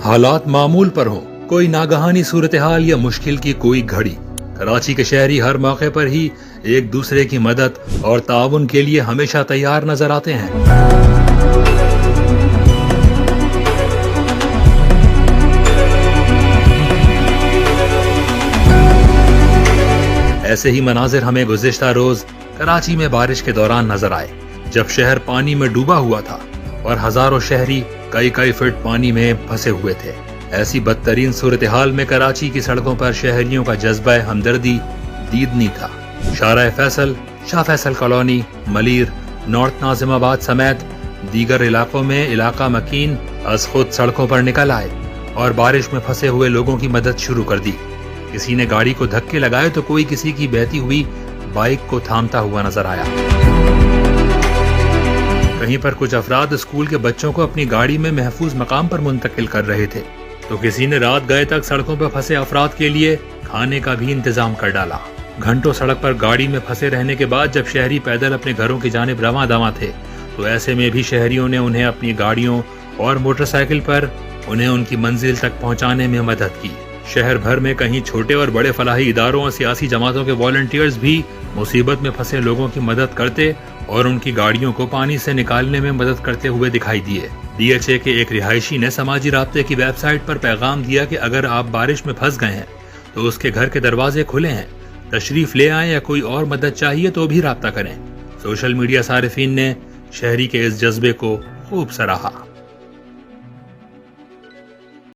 हालात मामूल पर हो, कोई नागहानी सूरत हाल या मुश्किल की कोई घड़ी, कराची के शहरी हर मौके पर ही एक दूसरे की मदद और ताउन के लिए हमेशा तैयार नजर आते हैं। ऐसे ही मनाजिर हमें गुज़िश्ता रोज कराची में बारिश के दौरान नजर आए, जब शहर पानी में डूबा हुआ था और हजारों शहरी कई कई फीट पानी में फंसे हुए थे। ऐसी बदतरीन सूरत हाल में कराची की सड़कों पर शहरियों का जज्बा हमदर्दी दीदनी था। शारा फैसल, शाह फैसल कॉलोनी, मलीर, नॉर्थ नाजिमाबाद समेत दीगर इलाकों में इलाका मकीन अज खुद सड़कों पर निकल आए और बारिश में फंसे हुए लोगों की मदद शुरू कर दी। किसी ने गाड़ी को धक्के लगाए तो कोई किसी की बहती हुई बाइक को थामता हुआ नजर आया। कहीं पर कुछ अफराद स्कूल के बच्चों को अपनी गाड़ी में महफूज मकाम पर मुंतकिल कर रहे थे, तो किसी ने रात गए तक सड़कों पर फंसे अफराद के लिए खाने का भी इंतजाम कर डाला। घंटों सड़क पर गाड़ी में फंसे रहने के बाद जब शहरी पैदल अपने घरों की जानिब रवां दवां थे, तो ऐसे में भी शहरियों ने उन्हें अपनी गाड़ियों और मोटरसाइकिल पर उन्हें उनकी मंजिल तक पहुंचाने में मदद की। शहर भर में कहीं छोटे और बड़े फलाही इदारों और सियासी जमातों के वॉलंटियर्स भी मुसीबत में फंसे लोगों की मदद करते और उनकी गाड़ियों को पानी से निकालने में मदद करते हुए दिखाई दिए। DHA के एक रिहायशी ने समाजी राब्ते की वेबसाइट पर पैगाम दिया कि अगर आप बारिश में फंस गए हैं तो उसके घर के दरवाजे खुले हैं, तशरीफ ले आएं या कोई और मदद चाहिए तो भी राब्ता करें। सोशल मीडिया सारिफीन ने शहरी के इस जज्बे को खूब सराहा।